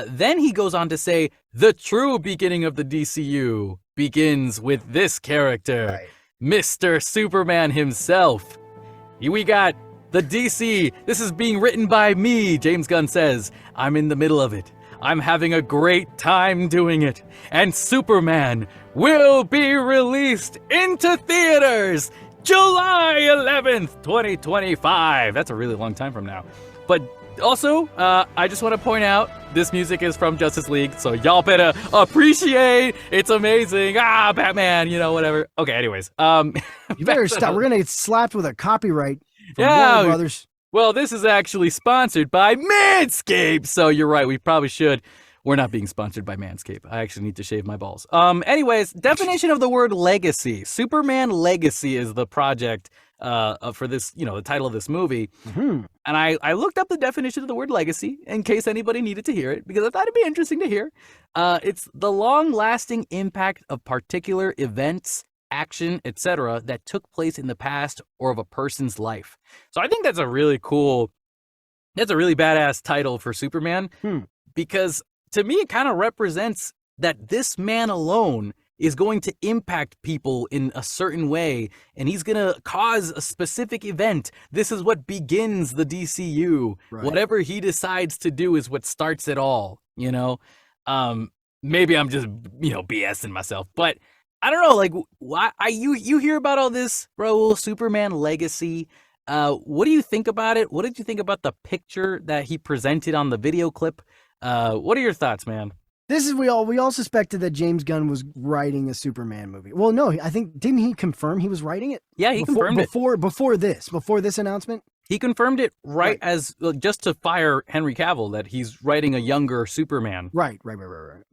Then he goes on to say, the true beginning of the DCU begins with this character, Right. Mr. Superman himself. We got the DC. This is being written by me, James Gunn says. I'm in the middle of it. I'm having a great time doing it. And Superman will be released into theaters July 11th, 2025. That's a really long time from now. But also, I just want to point out, this music is from Justice League, so y'all better appreciate. It's amazing. Batman, whatever. Okay, anyways. You better stop. We're going to get slapped with a copyright from Warner Brothers. Well, this is actually sponsored by Manscaped, so you're right. We probably should. We're not being sponsored by Manscaped. I actually need to shave my balls. Anyways, definition of the word legacy. Superman Legacy is the project for this, the title of this movie. Mm-hmm. And I looked up the definition of the word legacy in case anybody needed to hear it, because I thought it'd be interesting to hear. It's the long-lasting impact of particular events, action, etc. that took place in the past or of a person's life. So I think that's a really badass title for Superman, because to me it kind of represents that this man alone is going to impact people in a certain way, and he's going to cause a specific event. This is what begins the DCU. Right. Whatever he decides to do is what starts it all, Maybe I'm just, BSing myself, but I don't know, why you hear about all this, Raul, Superman Legacy. What do you think about it? What did you think about the picture that he presented on the video clip? What are your thoughts, man? This is we all suspected that James Gunn was writing a Superman movie. Well, no, I think didn't he confirm he was writing it? Yeah, he confirmed it before this announcement. He confirmed it right as just to fire Henry Cavill that he's writing a younger Superman. Right.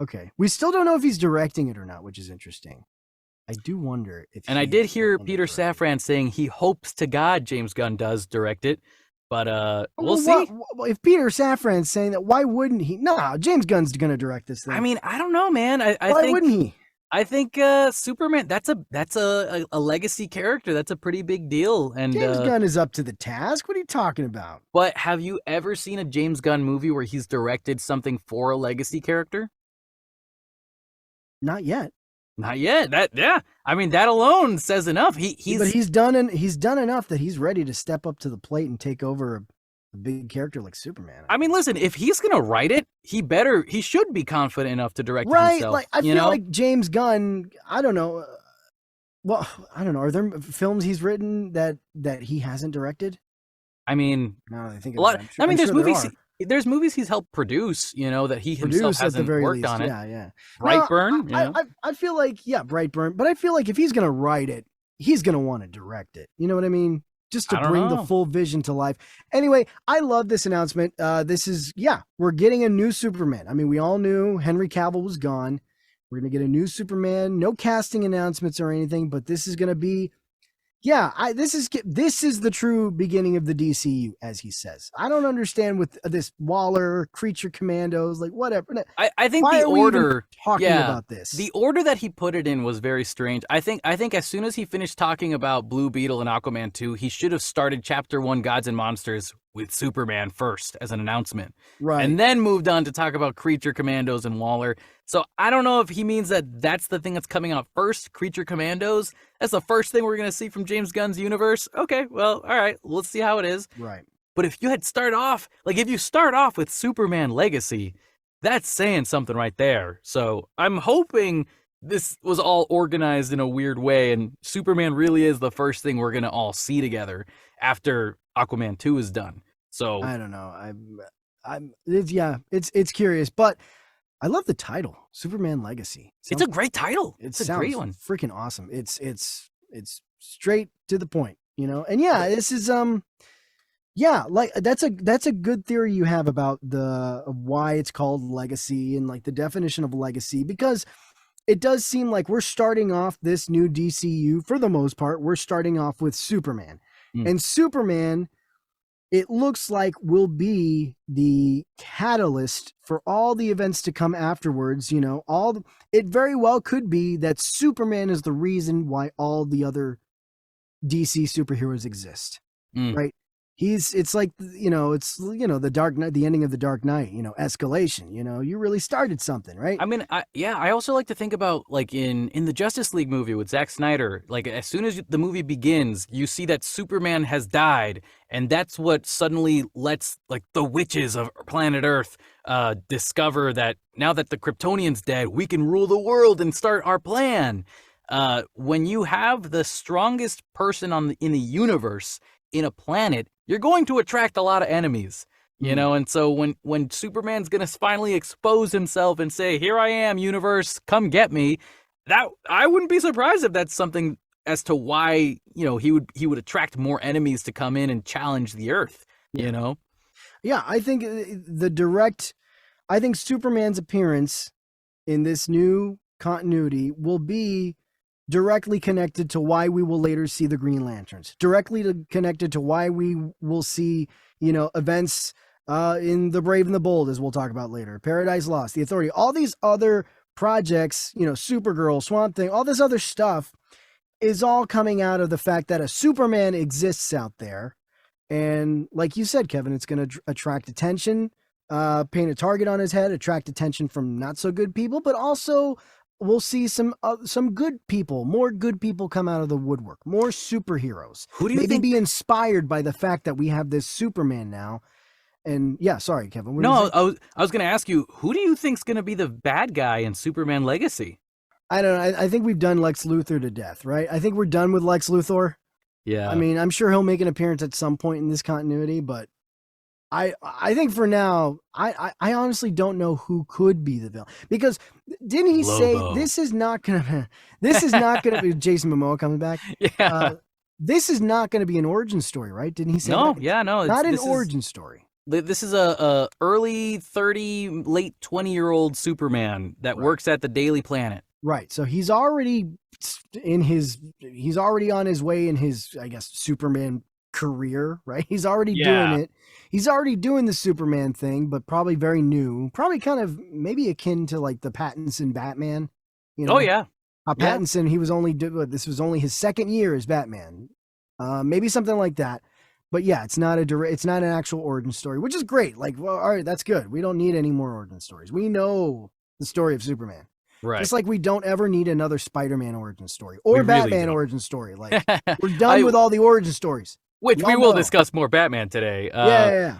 Okay, we still don't know if he's directing it or not, which is interesting. I do wonder if. And I did hear Peter Safran saying he hopes to God James Gunn does direct it. But we'll see. If Peter Safran's saying that, why wouldn't he? No, James Gunn's going to direct this thing. I mean, I don't know, man. Why wouldn't he? I think Superman. That's a legacy character. That's a pretty big deal. And James Gunn is up to the task. What are you talking about? But have you ever seen a James Gunn movie where he's directed something for a legacy character? Not yet. Not yet. I mean, that alone says enough. He's done enough that he's ready to step up to the plate and take over a big character like Superman. I mean, listen, if he's gonna write it, he should be confident enough to direct it himself. Like I feel like James Gunn. I don't know. Well, I don't know. Are there films he's written that he hasn't directed? I mean, now that I think a lot. I mean, there's movies. There's movies he's helped produce, that he himself hasn't worked on it. Yeah. Brightburn. I feel like, Brightburn. But I feel like if he's going to write it, he's going to want to direct it. You know what I mean? Just to bring the full vision to life. Anyway, I love this announcement. We're getting a new Superman. I mean, we all knew Henry Cavill was gone. We're going to get a new Superman. No casting announcements or anything, but this is going to be... this is the true beginning of the DCU, as he says. I don't understand with this Waller, Creature Commandos, like whatever. I think Why the are we order even talking about this. The order that he put it in was very strange. I think as soon as he finished talking about Blue Beetle and Aquaman 2, he should have started Chapter 1 Gods and Monsters with Superman first as an announcement. Right. And then moved on to talk about Creature Commandos and Waller. So I don't know if he means that that's the thing that's coming out first, Creature Commandos. That's the first thing we're going to see from James Gunn's universe. Okay, well, all right, let's see how it is. Right. But if you start off with Superman Legacy, that's saying something right there. So I'm hoping this was all organized in a weird way, and Superman really is the first thing we're going to all see together after Aquaman 2 is done. So I don't know. It's curious, but I love the title, Superman Legacy. It's a great title. It's a great one. Freaking awesome. It's straight to the point, And this is that's a good theory you have about why it's called Legacy and like the definition of legacy, because it does seem like we're starting off this new DCU for the most part. We're starting off with Superman. And Superman, it looks like, will be the catalyst for all the events to come afterwards. It very well could be that Superman is the reason why all the other DC superheroes exist, right? it's like, the Dark Knight, the ending of the Dark Knight, escalation, you really started something, right? I mean, I also like to think about, like, in the Justice League movie with Zack Snyder, like, as soon as the movie begins, you see that Superman has died, and that's what suddenly lets, like, the witches of planet Earth discover that now that the Kryptonian's dead, we can rule the world and start our plan. When you have the strongest person in the universe in a planet, you're going to attract a lot of enemies. And so when Superman's gonna finally expose himself and say, "Here I am, universe, come get me," that I wouldn't be surprised if that's something as to why he would attract more enemies to come in and challenge the Earth. Yeah, I think I think Superman's appearance in this new continuity will be directly connected to why we will later see the Green Lanterns, connected to why we will see events in The Brave and the Bold, as we'll talk about later, Paradise Lost, The Authority, all these other projects, Supergirl, Swamp Thing, all this other stuff is all coming out of the fact that a Superman exists out there. And like you said, Kevin, it's going to attract attention, paint a target on his head, attract attention from not so good people, but also we'll see some good people, more good people come out of the woodwork, more superheroes. Who do you think be inspired by the fact that we have this Superman now? And yeah, sorry, Kevin. No, I was going to ask you, who do you think's going to be the bad guy in Superman Legacy? I don't know. I think we've done Lex Luthor to death, right? I think we're done with Lex Luthor. Yeah. I mean, I'm sure he'll make an appearance at some point in this continuity, but I think for now, I honestly don't know who could be the villain, because didn't he say this is not gonna be Jason Momoa coming back? Yeah. This is not gonna be an origin story, right? Didn't he say no? that? Yeah, no, not an origin story. This is a early 30, late 20-year-old Superman that works at the Daily Planet. Right. So he's already on his way in his, I guess, Superman career, right? He's already doing it. He's already doing the Superman thing, but probably very new, probably kind of maybe akin to like the Pattinson Batman. Oh yeah. Pattinson, he was this was only his second year as Batman. Maybe something like that. But yeah, it's not an actual origin story, which is great. Like, well, all right, that's good. We don't need any more origin stories. We know the story of Superman. Right. Just like we don't ever need another Spider-Man origin story or Batman origin story. Like, we're done with all the origin stories. Which we will discuss more Batman today. Yeah.